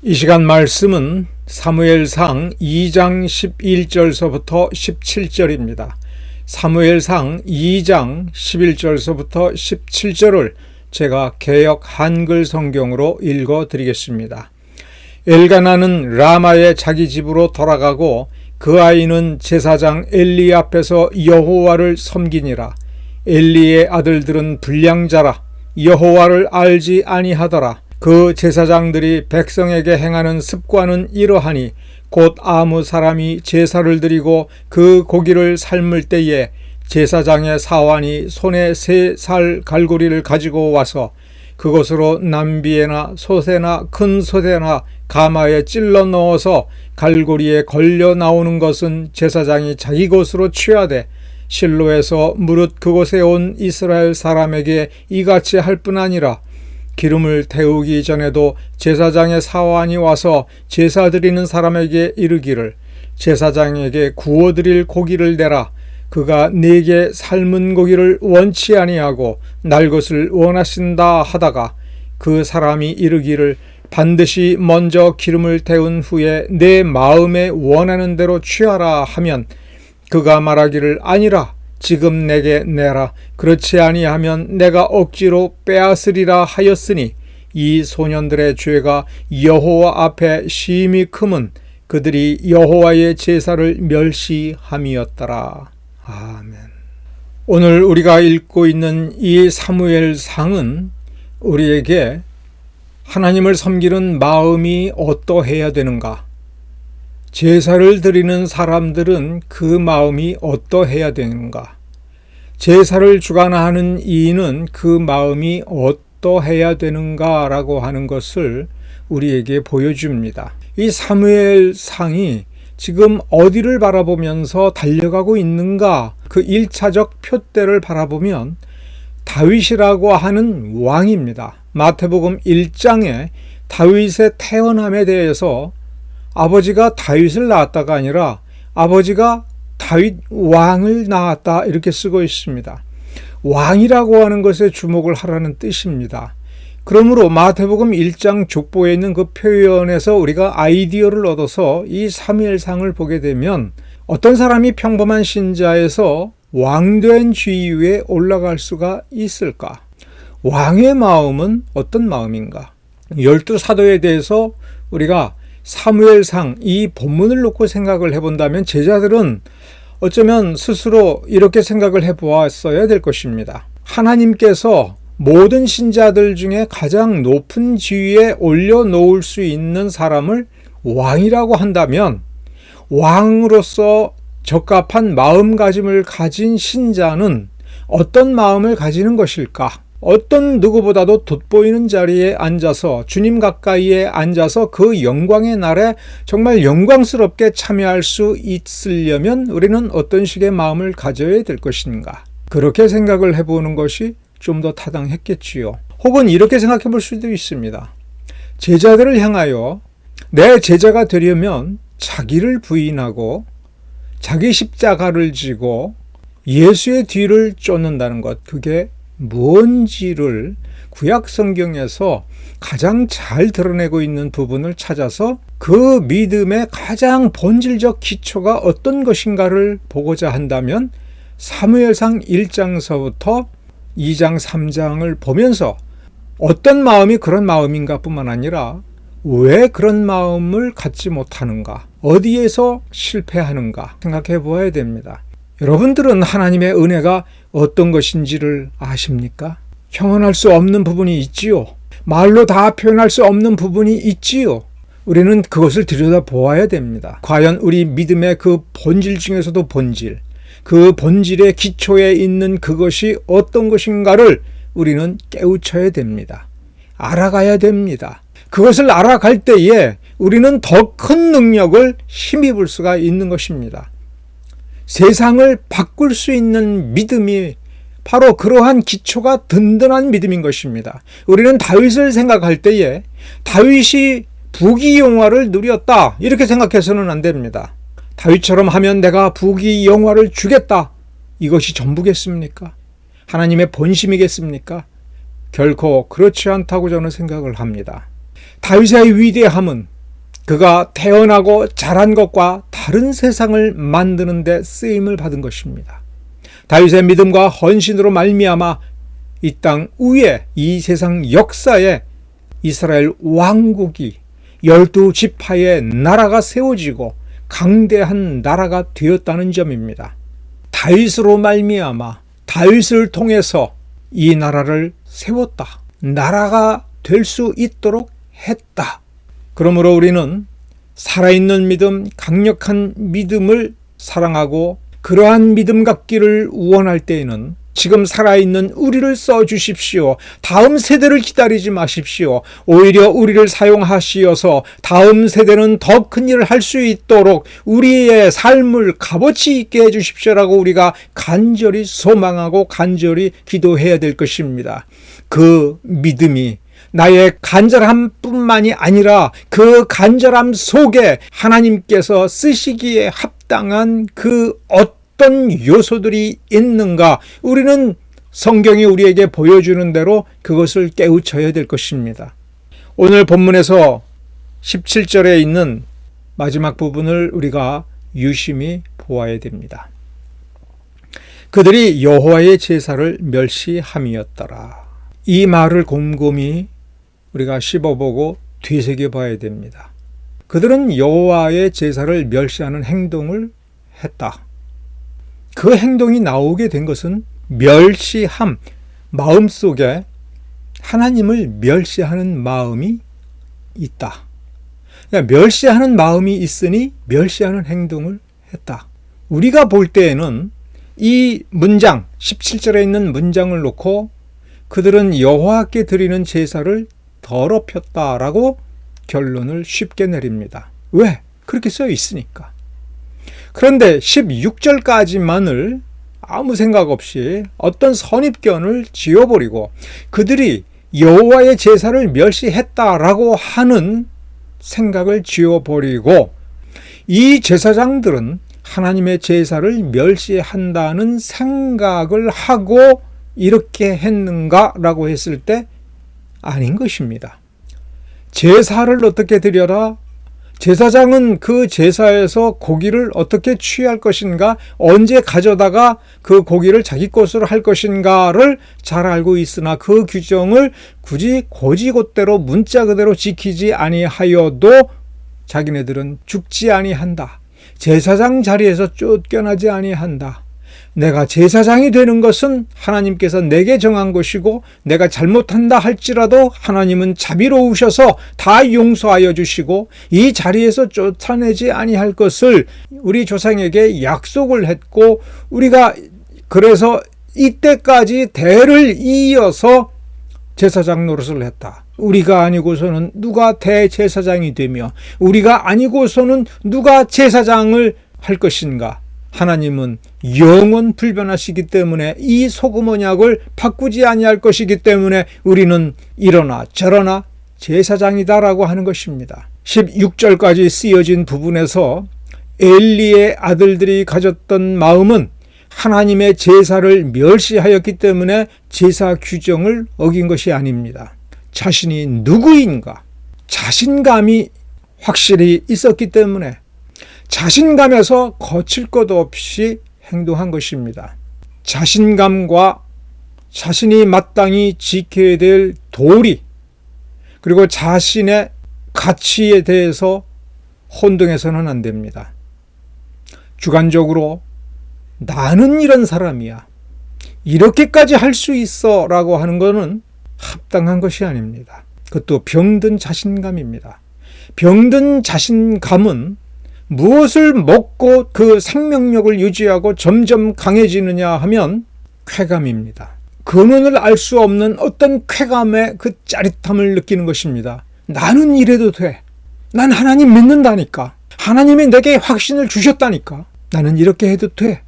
이 시간 말씀은 사무엘상 2장 11절서부터 17절입니다. 사무엘상 2장 11절서부터 17절을 제가 개역 한글 성경으로 읽어 드리겠습니다. 엘가나는 라마의 자기 집으로 돌아가고 그 아이는 제사장 엘리 앞에서 여호와를 섬기니라. 엘리의 아들들은 불량자라 여호와를 알지 아니하더라. 그 제사장들이 백성에게 행하는 습관은 이러하니 곧 아무 사람이 제사를 드리고 그 고기를 삶을 때에 제사장의 사환이 손에 3살 갈고리를 가지고 와서 그것으로 남비에나 솥에나 큰 솥에나 가마에 찔러 넣어서 갈고리에 걸려 나오는 것은 제사장이 자기 것으로 취하되 실로에서 무릇 그곳에 온 이스라엘 사람에게 이같이 할 뿐 아니라 기름을 태우기 전에도 제사장의 사환이 와서 제사 드리는 사람에게 이르기를 제사장에게 구워드릴 고기를 내라. 그가 네게 삶은 고기를 원치 아니하고 날 것을 원하신다 하다가 그 사람이 이르기를 반드시 먼저 기름을 태운 후에 내 마음에 원하는 대로 취하라 하면 그가 말하기를 아니라 지금 내게 내라. 그렇지 아니하면 내가 억지로 빼앗으리라 하였으니 이 소년들의 죄가 여호와 앞에 심히 크면 그들이 여호와의 제사를 멸시함이었더라. 아멘. 오늘 우리가 읽고 있는 이 사무엘상은 우리에게 하나님을 섬기는 마음이 어떠해야 되는가? 제사를 드리는 사람들은 그 마음이 어떠해야 되는가? 제사를 주관하는 이인은 그 마음이 어떠해야 되는가라고 하는 것을 우리에게 보여줍니다. 이 사무엘상이 지금 어디를 바라보면서 달려가고 있는가? 그 1차적 표대를 바라보면 다윗이라고 하는 왕입니다. 마태복음 1장에 다윗의 태어남에 대해서 아버지가 다윗을 낳았다가 아니라 아버지가 다윗 왕을 낳았다 이렇게 쓰고 있습니다. 왕이라고 하는 것에 주목을 하라는 뜻입니다. 그러므로 마태복음 1장 족보에 있는 그 표현에서 우리가 아이디어를 얻어서 이 사무엘상을 보게 되면 어떤 사람이 평범한 신자에서 왕된 지위에 올라갈 수가 있을까? 왕의 마음은 어떤 마음인가? 12사도에 대해서 우리가 사무엘상 이 본문을 놓고 생각을 해본다면 제자들은 어쩌면 스스로 이렇게 생각을 해보았어야 될 것입니다. 하나님께서 모든 신자들 중에 가장 높은 지위에 올려놓을 수 있는 사람을 왕이라고 한다면 왕으로서 적합한 마음가짐을 가진 신자는 어떤 마음을 가지는 것일까? 어떤 누구보다도 돋보이는 자리에 앉아서 주님 가까이에 앉아서 그 영광의 날에 정말 영광스럽게 참여할 수 있으려면 우리는 어떤 식의 마음을 가져야 될 것인가? 그렇게 생각을 해보는 것이 좀 더 타당했겠지요. 혹은 이렇게 생각해 볼 수도 있습니다. 제자들을 향하여 내 제자가 되려면 자기를 부인하고 자기 십자가를 지고 예수의 뒤를 쫓는다는 것, 그게 뭔지를 구약 성경에서 가장 잘 드러내고 있는 부분을 찾아서 그 믿음의 가장 본질적 기초가 어떤 것인가를 보고자 한다면 사무엘상 1장서부터 2장 3장을 보면서 어떤 마음이 그런 마음인가 뿐만 아니라 왜 그런 마음을 갖지 못하는가, 어디에서 실패하는가 생각해 보아야 됩니다. 여러분들은 하나님의 은혜가 어떤 것인지를 아십니까? 형언할 수 없는 부분이 있지요. 말로 다 표현할 수 없는 부분이 있지요. 우리는 그것을 들여다보아야 됩니다. 과연 우리 믿음의 그 본질 중에서도 본질, 그 본질의 기초에 있는 그것이 어떤 것인가를 우리는 깨우쳐야 됩니다. 알아가야 됩니다. 그것을 알아갈 때에 우리는 더 큰 능력을 힘입을 수가 있는 것입니다. 세상을 바꿀 수 있는 믿음이 바로 그러한 기초가 든든한 믿음인 것입니다. 우리는 다윗을 생각할 때에 다윗이 부귀영화를 누렸다 이렇게 생각해서는 안 됩니다. 다윗처럼 하면 내가 부귀영화를 주겠다, 이것이 전부겠습니까? 하나님의 본심이겠습니까? 결코 그렇지 않다고 저는 생각을 합니다. 다윗의 위대함은 그가 태어나고 자란 것과 다른 세상을 만드는 데 쓰임을 받은 것입니다. 다윗의 믿음과 헌신으로 말미암아 이 땅 위에 이 세상 역사에 이스라엘 왕국이 12지파의 나라가 세워지고 강대한 나라가 되었다는 점입니다. 다윗으로 말미암아 다윗을 통해서 이 나라를 세웠다. 나라가 될 수 있도록 했다. 그러므로 우리는 살아있는 믿음, 강력한 믿음을 사랑하고 그러한 믿음 갖기를 원할 때에는 지금 살아있는 우리를 써주십시오. 다음 세대를 기다리지 마십시오. 오히려 우리를 사용하시어서 다음 세대는 더 큰 일을 할 수 있도록 우리의 삶을 값어치 있게 해주십시오라고 우리가 간절히 소망하고 간절히 기도해야 될 것입니다. 그 믿음이 나의 간절함뿐만이 아니라 그 간절함 속에 하나님께서 쓰시기에 합당한 그 어떤 요소들이 있는가, 우리는 성경이 우리에게 보여주는 대로 그것을 깨우쳐야 될 것입니다. 오늘 본문에서 17절에 있는 마지막 부분을 우리가 유심히 보아야 됩니다. 그들이 여호와의 제사를 멸시함이었더라. 이 말을 곰곰이 우리가 씹어보고 되새겨봐야 됩니다. 그들은 여호와의 제사를 멸시하는 행동을 했다. 그 행동이 나오게 된 것은 멸시함, 마음속에 하나님을 멸시하는 마음이 있다. 그러니까 멸시하는 마음이 있으니 멸시하는 행동을 했다. 우리가 볼 때에는 이 문장, 17절에 있는 문장을 놓고 그들은 여호와께 드리는 제사를 더럽혔다라고 결론을 쉽게 내립니다. 왜? 그렇게 써 있으니까. 그런데 16절까지만을 아무 생각 없이 어떤 선입견을 지어버리고 그들이 여호와의 제사를 멸시했다라고 하는 생각을 지어버리고 이 제사장들은 하나님의 제사를 멸시한다는 생각을 하고 이렇게 했는가라고 했을 때 아닌 것입니다. 제사를 어떻게 드려라? 제사장은 그 제사에서 고기를 어떻게 취할 것인가, 언제 가져다가 그 고기를 자기 것으로 할 것인가를 잘 알고 있으나 그 규정을 굳이 곧이곧대로 문자 그대로 지키지 아니하여도 자기네들은 죽지 아니한다. 제사장 자리에서 쫓겨나지 아니한다. 내가 제사장이 되는 것은 하나님께서 내게 정한 것이고 내가 잘못한다 할지라도 하나님은 자비로우셔서 다 용서하여 주시고 이 자리에서 쫓아내지 아니할 것을 우리 조상에게 약속을 했고 우리가 그래서 이때까지 대를 이어서 제사장 노릇을 했다. 우리가 아니고서는 누가 대제사장이 되며 우리가 아니고서는 누가 제사장을 할 것인가. 하나님은 영원 불변하시기 때문에 이 소금 언약을 바꾸지 아니할 것이기 때문에 우리는 이러나 저러나 제사장이다라고 하는 것입니다. 16절까지 쓰여진 부분에서 엘리의 아들들이 가졌던 마음은 하나님의 제사를 멸시하였기 때문에 제사 규정을 어긴 것이 아닙니다. 자신이 누구인가 자신감이 확실히 있었기 때문에 자신감에서 거칠 것 없이 행동한 것입니다. 자신감과 자신이 마땅히 지켜야 될 도리 그리고 자신의 가치에 대해서 혼동해서는 안 됩니다. 주관적으로 나는 이런 사람이야. 이렇게까지 할 수 있어 라고 하는 것은 합당한 것이 아닙니다. 그것도 병든 자신감입니다. 병든 자신감은 무엇을 먹고 그 생명력을 유지하고 점점 강해지느냐 하면 쾌감입니다. 근원을 알 수 없는 어떤 쾌감의 그 짜릿함을 느끼는 것입니다. 나는 이래도 돼. 난 하나님 믿는다니까. 하나님이 내게 확신을 주셨다니까. 나는 이렇게 해도 돼.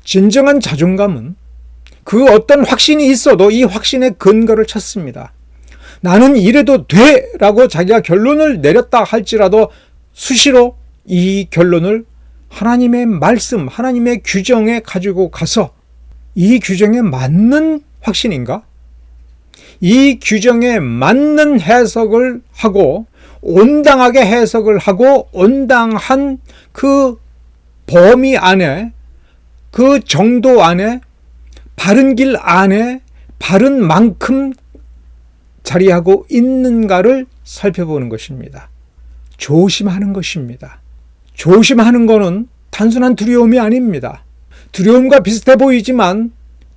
진정한 자존감은 그 어떤 확신이 있어도 이 확신의 근거를 찾습니다. 나는 이래도 돼 라고 자기가 결론을 내렸다 할지라도 수시로 이 결론을 하나님의 말씀, 하나님의 규정에 가지고 가서 이 규정에 맞는 확신인가? 이 규정에 맞는 해석을 하고 온당하게 해석을 하고 온당한 그 범위 안에, 그 정도 안에, 바른 길 안에 바른 만큼 자리하고 있는가를 살펴보는 것입니다. 조심하는 것입니다. 조심하는 것은 단순한 두려움이 아닙니다. 두려움과 비슷해 보이지만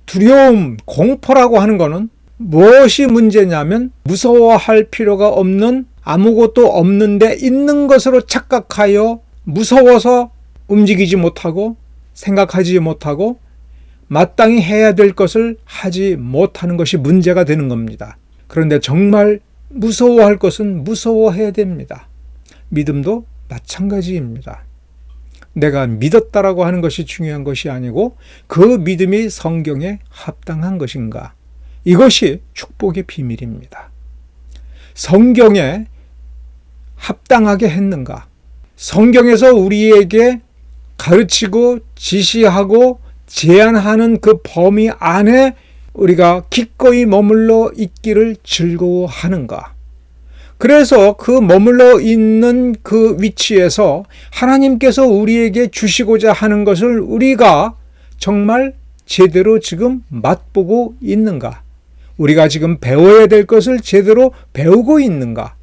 두려움, 공포라고 하는 것은 무엇이 문제냐면 무서워할 필요가 없는, 아무것도 없는데 있는 것으로 착각하여 무서워서 움직이지 못하고 생각하지 못하고 마땅히 해야 될 것을 하지 못하는 것이 문제가 되는 겁니다. 그런데 정말 무서워할 것은 무서워해야 됩니다. 믿음도 마찬가지입니다. 내가 믿었다라고 하는 것이 중요한 것이 아니고 그 믿음이 성경에 합당한 것인가? 이것이 축복의 비밀입니다. 성경에 합당하게 했는가? 성경에서 우리에게 가르치고 지시하고 제안하는 그 범위 안에 우리가 기꺼이 머물러 있기를 즐거워하는가? 그래서 그 머물러 있는 그 위치에서 하나님께서 우리에게 주시고자 하는 것을 우리가 정말 제대로 지금 맛보고 있는가? 우리가 지금 배워야 될 것을 제대로 배우고 있는가?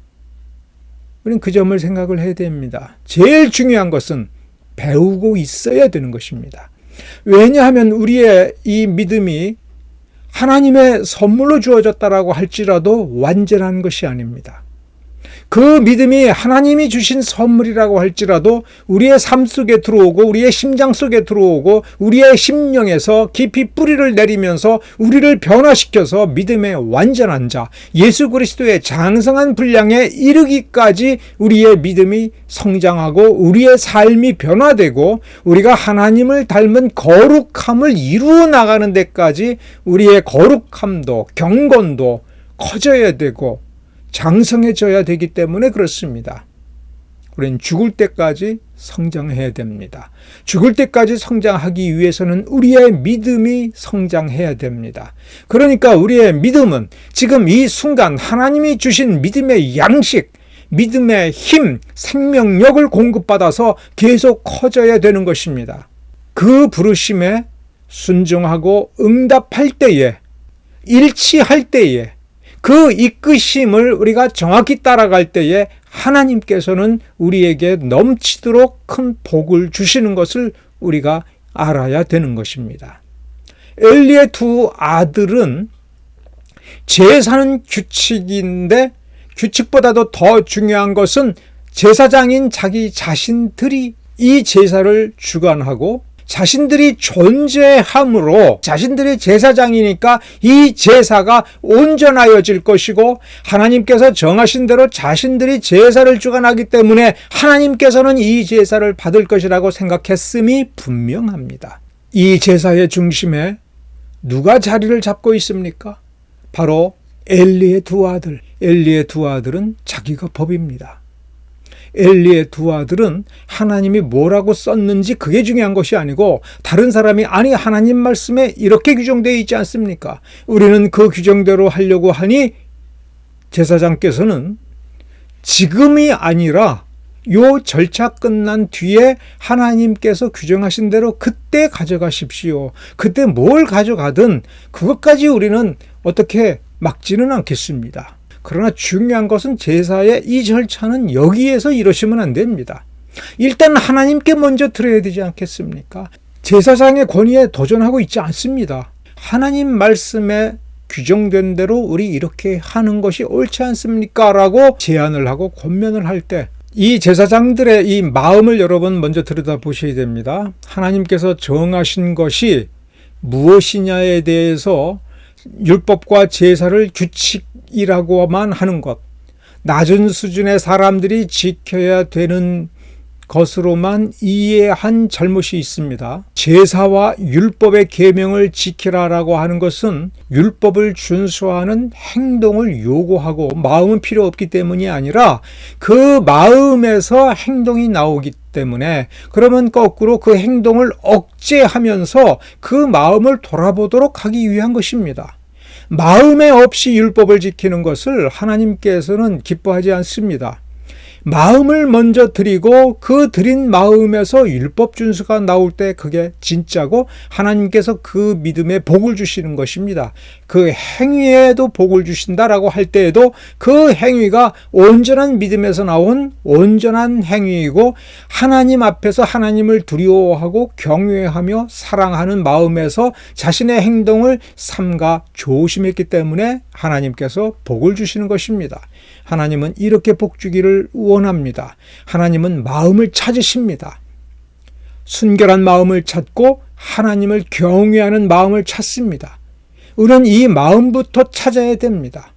우리는 그 점을 생각을 해야 됩니다. 제일 중요한 것은 배우고 있어야 되는 것입니다. 왜냐하면 우리의 이 믿음이 하나님의 선물로 주어졌다라고 할지라도 완전한 것이 아닙니다. 그 믿음이 하나님이 주신 선물이라고 할지라도 우리의 삶 속에 들어오고 우리의 심장 속에 들어오고 우리의 심령에서 깊이 뿌리를 내리면서 우리를 변화시켜서 믿음의 완전한 자, 예수 그리스도의 장성한 분량에 이르기까지 우리의 믿음이 성장하고 우리의 삶이 변화되고 우리가 하나님을 닮은 거룩함을 이루어 나가는 데까지 우리의 거룩함도 경건도 커져야 되고 장성해져야 되기 때문에 그렇습니다. 우리는 죽을 때까지 성장해야 됩니다. 죽을 때까지 성장하기 위해서는 우리의 믿음이 성장해야 됩니다. 그러니까 우리의 믿음은 지금 이 순간 하나님이 주신 믿음의 양식, 믿음의 힘, 생명력을 공급받아서 계속 커져야 되는 것입니다. 그 부르심에 순종하고 응답할 때에, 일치할 때에, 그 이끄심을 우리가 정확히 따라갈 때에 하나님께서는 우리에게 넘치도록 큰 복을 주시는 것을 우리가 알아야 되는 것입니다. 엘리의 두 아들은 제사는 규칙인데 규칙보다도 더 중요한 것은 제사장인 자기 자신들이 이 제사를 주관하고 자신들이 존재함으로 자신들이 제사장이니까 이 제사가 온전하여질 것이고 하나님께서 정하신 대로 자신들이 제사를 주관하기 때문에 하나님께서는 이 제사를 받을 것이라고 생각했음이 분명합니다. 이 제사의 중심에 누가 자리를 잡고 있습니까? 바로 엘리의 두 아들. 엘리의 두 아들은 자기가 법입니다. 엘리의 두 아들은 하나님이 뭐라고 썼는지 그게 중요한 것이 아니고 다른 사람이 아니 하나님 말씀에 이렇게 규정되어 있지 않습니까? 우리는 그 규정대로 하려고 하니 제사장께서는 지금이 아니라 요 절차 끝난 뒤에 하나님께서 규정하신 대로 그때 가져가십시오. 그때 뭘 가져가든 그것까지 우리는 어떻게 막지는 않겠습니다. 그러나 중요한 것은 제사의 이 절차는 여기에서 이러시면 안 됩니다. 일단 하나님께 먼저 드려야 되지 않겠습니까? 제사장의 권위에 도전하고 있지 않습니다. 하나님 말씀에 규정된 대로 우리 이렇게 하는 것이 옳지 않습니까? 라고 제안을 하고 권면을 할 때 이 제사장들의 이 마음을 여러분 먼저 들여다보셔야 됩니다. 하나님께서 정하신 것이 무엇이냐에 대해서 율법과 제사를 규칙이라고만 하는 것, 낮은 수준의 사람들이 지켜야 되는 것으로만 이해한 잘못이 있습니다. 제사와 율법의 계명을 지키라라고 하는 것은 율법을 준수하는 행동을 요구하고 마음은 필요 없기 때문이 아니라 그 마음에서 행동이 나오기 때문에 그러면 거꾸로 그 행동을 억제하면서 그 마음을 돌아보도록 하기 위한 것입니다. 마음에 없이 율법을 지키는 것을 하나님께서는 기뻐하지 않습니다. 마음을 먼저 드리고 그 드린 마음에서 율법 준수가 나올 때 그게 진짜고 하나님께서 그 믿음에 복을 주시는 것입니다. 그 행위에도 복을 주신다라고 할 때에도 그 행위가 온전한 믿음에서 나온 온전한 행위이고 하나님 앞에서 하나님을 두려워하고 경외하며 사랑하는 마음에서 자신의 행동을 삼가 조심했기 때문에 하나님께서 복을 주시는 것입니다. 하나님은 이렇게 복 주기를 원합니다. 하나님은 마음을 찾으십니다. 순결한 마음을 찾고 하나님을 경외하는 마음을 찾습니다. 우리는 이 마음부터 찾아야 됩니다.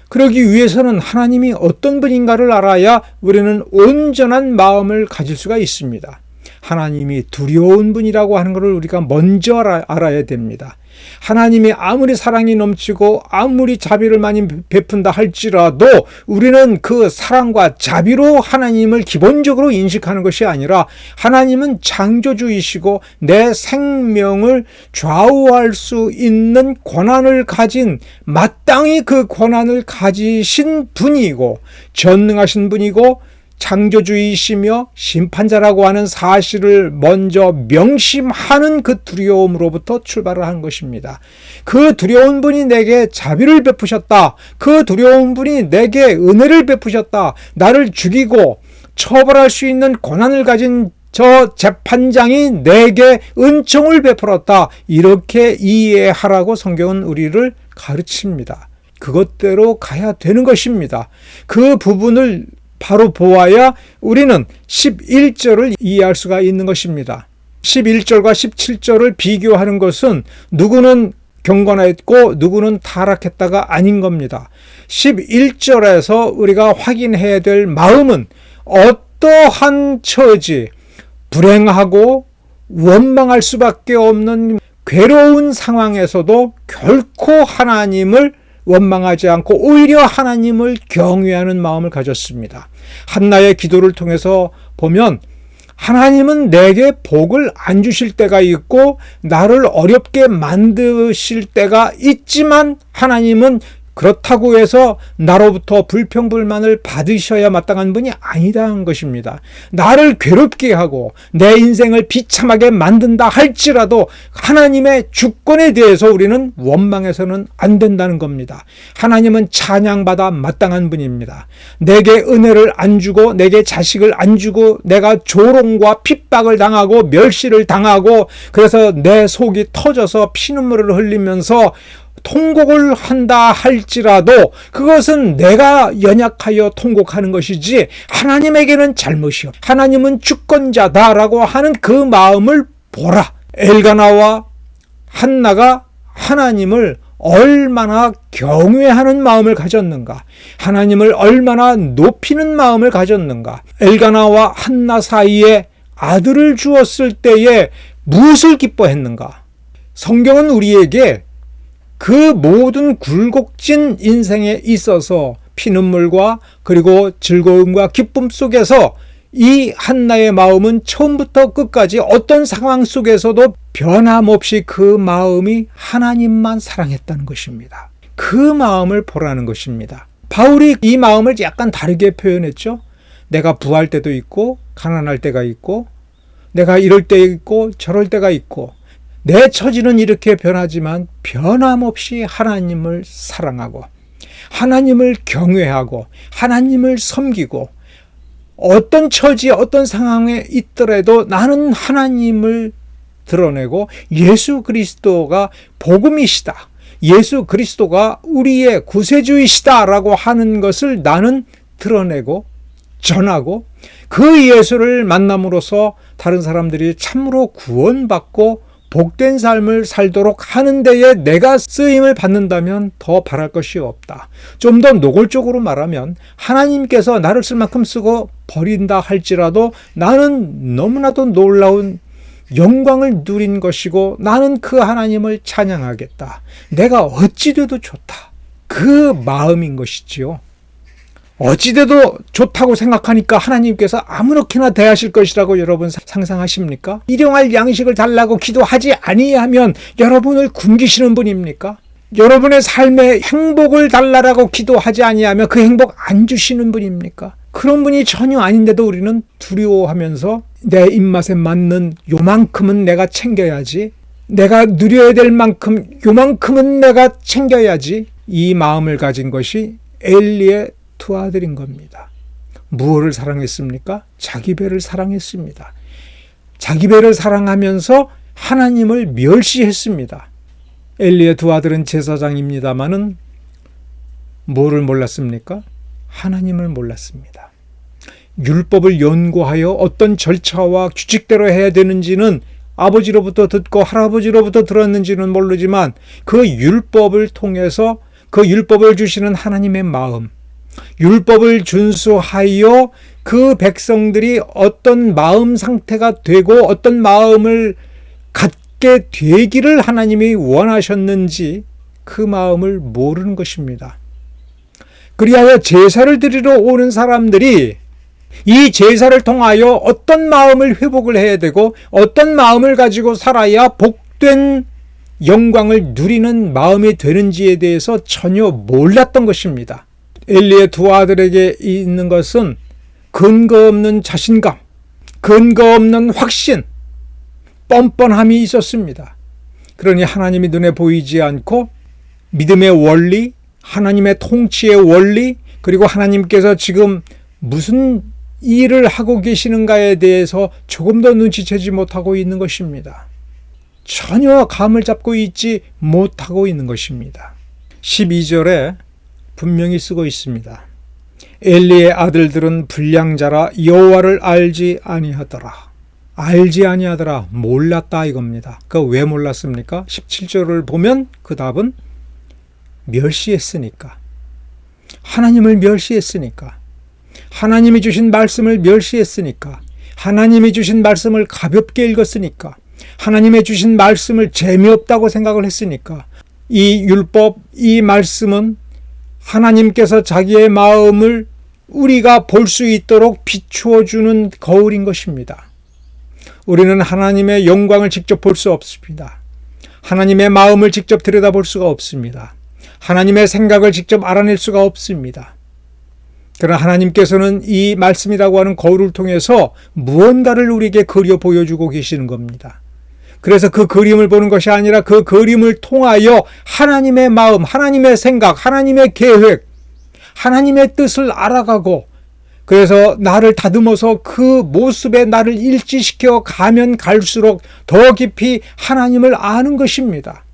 그러기 위해서는 하나님이 어떤 분인가를 알아야 우리는 온전한 마음을 가질 수가 있습니다. 하나님이 두려운 분이라고 하는 것을 우리가 먼저 알아야 됩니다. 하나님이 아무리 사랑이 넘치고 아무리 자비를 많이 베푼다 할지라도 우리는 그 사랑과 자비로 하나님을 기본적으로 인식하는 것이 아니라 하나님은 창조주이시고 내 생명을 좌우할 수 있는 권한을 가진 마땅히 그 권한을 가지신 분이고 전능하신 분이고 창조주이시며 심판자라고 하는 사실을 먼저 명심하는 그 두려움으로부터 출발을 한 것입니다. 그 두려운 분이 내게 자비를 베푸셨다. 그 두려운 분이 내게 은혜를 베푸셨다. 나를 죽이고 처벌할 수 있는 권한을 가진 저 재판장이 내게 은총을 베풀었다. 이렇게 이해하라고 성경은 우리를 가르칩니다. 그것대로 가야 되는 것입니다. 그 부분을 바로 보아야 우리는 11절을 이해할 수가 있는 것입니다. 11절과 17절을 비교하는 것은 누구는 경건했고 누구는 타락했다가 아닌 겁니다. 11절에서 우리가 확인해야 될 마음은 어떠한 처지, 불행하고 원망할 수밖에 없는 괴로운 상황에서도 결코 하나님을 원망하지 않고 오히려 하나님을 경외하는 마음을 가졌습니다. 한나의 기도를 통해서 보면 하나님은 내게 복을 안 주실 때가 있고 나를 어렵게 만드실 때가 있지만 하나님은 그렇다고 해서 나로부터 불평불만을 받으셔야 마땅한 분이 아니다는 것입니다. 나를 괴롭게 하고 내 인생을 비참하게 만든다 할지라도 하나님의 주권에 대해서 우리는 원망해서는 안 된다는 겁니다. 하나님은 찬양받아 마땅한 분입니다. 내게 은혜를 안 주고 내게 자식을 안 주고 내가 조롱과 핍박을 당하고 멸시를 당하고 그래서 내 속이 터져서 피눈물을 흘리면서 통곡을 한다 할지라도 그것은 내가 연약하여 통곡하는 것이지 하나님에게는 잘못이요. 하나님은 주권자다라고 하는 그 마음을 보라. 엘가나와 한나가 하나님을 얼마나 경외하는 마음을 가졌는가. 하나님을 얼마나 높이는 마음을 가졌는가. 엘가나와 한나 사이에 아들을 주었을 때에 무엇을 기뻐했는가. 성경은 우리에게 그 모든 굴곡진 인생에 있어서 피눈물과 그리고 즐거움과 기쁨 속에서 이 한나의 마음은 처음부터 끝까지 어떤 상황 속에서도 변함없이 그 마음이 하나님만 사랑했다는 것입니다. 그 마음을 보라는 것입니다. 바울이 이 마음을 약간 다르게 표현했죠. 내가 부할 때도 있고 가난할 때가 있고 내가 이럴 때 있고 저럴 때가 있고 내 처지는 이렇게 변하지만 변함없이 하나님을 사랑하고 하나님을 경외하고 하나님을 섬기고 어떤 처지 어떤 상황에 있더라도 나는 하나님을 드러내고 예수 그리스도가 복음이시다. 예수 그리스도가 우리의 구세주이시다라고 하는 것을 나는 드러내고 전하고 그 예수를 만남으로써 다른 사람들이 참으로 구원받고 복된 삶을 살도록 하는 데에 내가 쓰임을 받는다면 더 바랄 것이 없다. 좀 더 노골적으로 말하면 하나님께서 나를 쓸 만큼 쓰고 버린다 할지라도 나는 너무나도 놀라운 영광을 누린 것이고 나는 그 하나님을 찬양하겠다. 내가 어찌 돼도 좋다. 그 마음인 것이지요. 어찌돼도 좋다고 생각하니까 하나님께서 아무렇게나 대하실 것이라고 여러분 상상하십니까? 일용할 양식을 달라고 기도하지 아니하면 여러분을 굶기시는 분입니까? 여러분의 삶에 행복을 달라라고 기도하지 아니하면 그 행복 안 주시는 분입니까? 그런 분이 전혀 아닌데도 우리는 두려워하면서 내 입맛에 맞는 요만큼은 내가 챙겨야지, 내가 누려야 될 만큼 요만큼은 내가 챙겨야지, 이 마음을 가진 것이 엘리의 두 아들인 겁니다. 무엇을 사랑했습니까? 자기 배를 사랑했습니다. 자기 배를 사랑하면서 하나님을 멸시했습니다. 엘리의 두 아들은 제사장입니다마는 뭐를 몰랐습니까? 하나님을 몰랐습니다. 율법을 연구하여 어떤 절차와 규칙대로 해야 되는지는 아버지로부터 듣고 할아버지로부터 들었는지는 모르지만 그 율법을 통해서 그 율법을 주시는 하나님의 마음, 율법을 준수하여 그 백성들이 어떤 마음 상태가 되고 어떤 마음을 갖게 되기를 하나님이 원하셨는지 그 마음을 모르는 것입니다. 그리하여 제사를 드리러 오는 사람들이 이 제사를 통하여 어떤 마음을 회복을 해야 되고 어떤 마음을 가지고 살아야 복된 영광을 누리는 마음이 되는지에 대해서 전혀 몰랐던 것입니다. 엘리의 두 아들에게 있는 것은 근거 없는 자신감, 근거 없는 확신, 뻔뻔함이 있었습니다. 그러니 하나님이 눈에 보이지 않고 믿음의 원리, 하나님의 통치의 원리, 그리고 하나님께서 지금 무슨 일을 하고 계시는가에 대해서 조금도 눈치채지 못하고 있는 것입니다. 전혀 감을 잡고 있지 못하고 있는 것입니다. 12절에 분명히 쓰고 있습니다. 엘리의 아들들은 불량자라 여호와를 알지 아니하더라. 알지 아니하더라. 몰랐다 이겁니다. 그 왜 몰랐습니까? 17절을 보면 그 답은 멸시했으니까. 하나님을 멸시했으니까. 하나님이 주신 말씀을 멸시했으니까. 하나님이 주신 말씀을 가볍게 읽었으니까. 하나님의 주신 말씀을 재미없다고 생각을 했으니까. 이 율법, 이 말씀은 하나님께서 자기의 마음을 우리가 볼 수 있도록 비추어 주는 거울인 것입니다. 우리는 하나님의 영광을 직접 볼 수 없습니다. 하나님의 마음을 직접 들여다볼 수가 없습니다. 하나님의 생각을 직접 알아낼 수가 없습니다. 그러나 하나님께서는 이 말씀이라고 하는 거울을 통해서 무언가를 우리에게 그려 보여주고 계시는 겁니다. 그래서 그 그림을 보는 것이 아니라 그 그림을 통하여 하나님의 마음, 하나님의 생각, 하나님의 계획, 하나님의 뜻을 알아가고, 그래서 나를 다듬어서 그 모습에 나를 일치시켜 가면 갈수록 더 깊이 하나님을 아는 것입니다.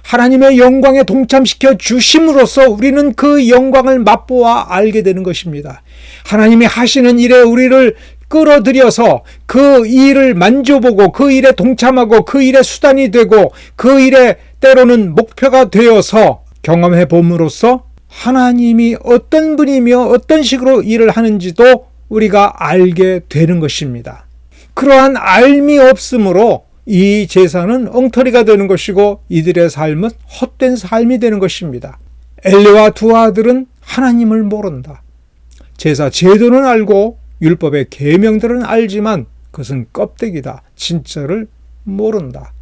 하나님의 영광에 동참시켜 주심으로써 우리는 그 영광을 맛보아 알게 되는 것입니다. 하나님이 하시는 일에 우리를 끌어들여서 그 일을 만져보고 그 일에 동참하고 그 일의 수단이 되고 그 일에 때로는 목표가 되어서 경험해 봄으로써 하나님이 어떤 분이며 어떤 식으로 일을 하는지도 우리가 알게 되는 것입니다. 그러한 알미 없음으로 이 제사는 엉터리가 되는 것이고 이들의 삶은 헛된 삶이 되는 것입니다. 엘리와 두 아들은 하나님을 모른다. 제사 제도는 알고 율법의 계명들은 알지만 그것은 껍데기다. 진짜를 모른다.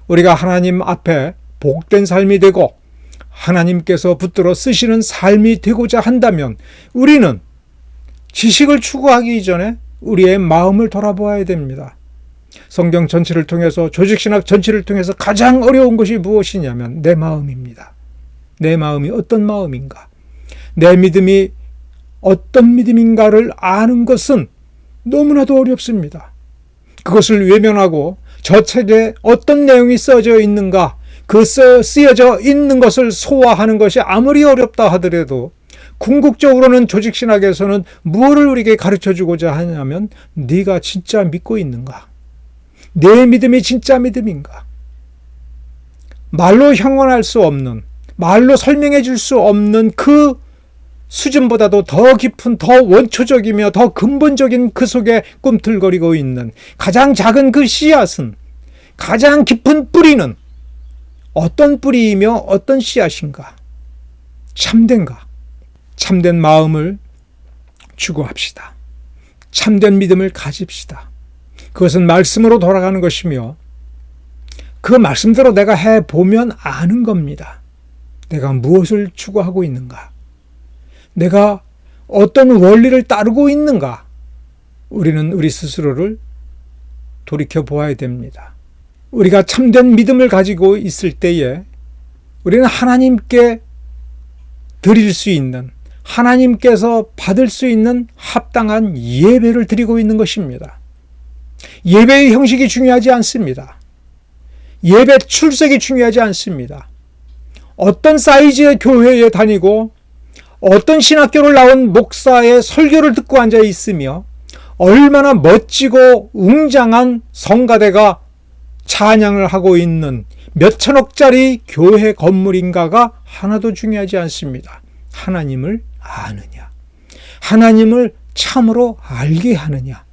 우리가 하나님 앞에 복된 삶이 되고 하나님께서 붙들어 쓰시는 삶이 되고자 한다면 우리는 지식을 추구하기 이전에 우리의 마음을 돌아보아야 됩니다. 성경 전체를 통해서, 조직신학 전체를 통해서 가장 어려운 것이 무엇이냐면 내 마음입니다. 내 마음이 어떤 마음인가? 내 믿음이 어떤 믿음인가를 아는 것은 너무나도 어렵습니다. 그것을 외면하고 저 책에 어떤 내용이 써져 있는가, 그 쓰여져 있는 것을 소화하는 것이 아무리 어렵다 하더라도 궁극적으로는 조직신학에서는 무엇을 우리에게 가르쳐주고자 하냐면 네가 진짜 믿고 있는가? 내 믿음이 진짜 믿음인가? 말로 형언할 수 없는, 말로 설명해 줄 수 없는 그 수준보다도 더 깊은, 더 원초적이며 더 근본적인 그 속에 꿈틀거리고 있는 가장 작은 그 씨앗은, 가장 깊은 뿌리는 어떤 뿌리이며 어떤 씨앗인가? 참된가? 참된 마음을 추구합시다. 참된 믿음을 가집시다. 그것은 말씀으로 돌아가는 것이며 그 말씀대로 내가 해보면 아는 겁니다. 내가 무엇을 추구하고 있는가? 내가 어떤 원리를 따르고 있는가? 우리는 우리 스스로를 돌이켜 보아야 됩니다. 우리가 참된 믿음을 가지고 있을 때에 우리는 하나님께 드릴 수 있는, 하나님께서 받을 수 있는 합당한 예배를 드리고 있는 것입니다. 예배의 형식이 중요하지 않습니다. 예배 출석이 중요하지 않습니다. 어떤 사이즈의 교회에 다니고 어떤 신학교를 나온 목사의 설교를 듣고 앉아 있으며 얼마나 멋지고 웅장한 성가대가 찬양을 하고 있는 몇 천억짜리 교회 건물인가가 하나도 중요하지 않습니다. 하나님을 아느냐, 하나님을 참으로 알게 하느냐,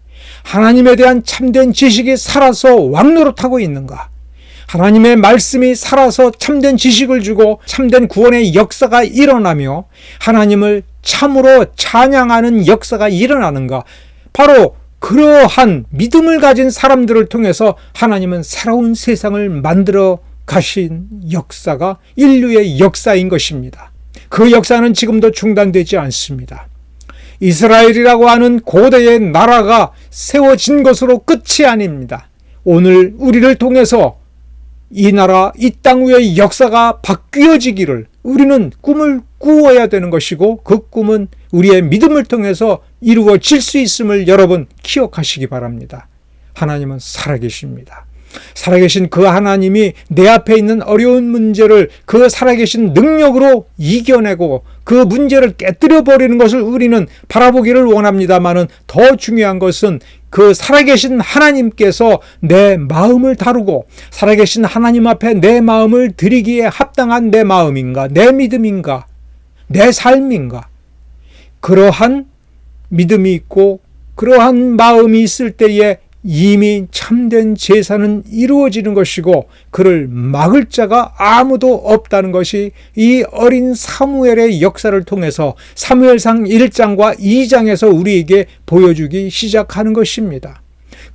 하나님에 대한 참된 지식이 살아서 왕노릇하고 있는가, 하나님의 말씀이 살아서 참된 지식을 주고 참된 구원의 역사가 일어나며 하나님을 참으로 찬양하는 역사가 일어나는가. 바로 그러한 믿음을 가진 사람들을 통해서 하나님은 새로운 세상을 만들어 가신 역사가 인류의 역사인 것입니다. 그 역사는 지금도 중단되지 않습니다. 이스라엘이라고 하는 고대의 나라가 세워진 것으로 끝이 아닙니다. 오늘 우리를 통해서 이 나라, 이 땅 위의 역사가 바뀌어지기를 우리는 꿈을 꾸어야 되는 것이고, 그 꿈은 우리의 믿음을 통해서 이루어질 수 있음을 여러분 기억하시기 바랍니다. 하나님은 살아계십니다. 살아계신 그 하나님이 내 앞에 있는 어려운 문제를 그 살아계신 능력으로 이겨내고 그 문제를 깨뜨려 버리는 것을 우리는 바라보기를 원합니다마는, 더 중요한 것은 그 살아계신 하나님께서 내 마음을 다루고 살아계신 하나님 앞에 내 마음을 드리기에 합당한 내 마음인가, 내 믿음인가, 내 삶인가. 그러한 믿음이 있고 그러한 마음이 있을 때에 이미 참된 제사는 이루어지는 것이고 그를 막을 자가 아무도 없다는 것이 이 어린 사무엘의 역사를 통해서 사무엘상 1장과 2장에서 우리에게 보여주기 시작하는 것입니다.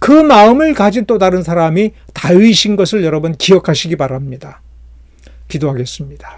그 마음을 가진 또 다른 사람이 다윗인 것을 여러분 기억하시기 바랍니다. 기도하겠습니다.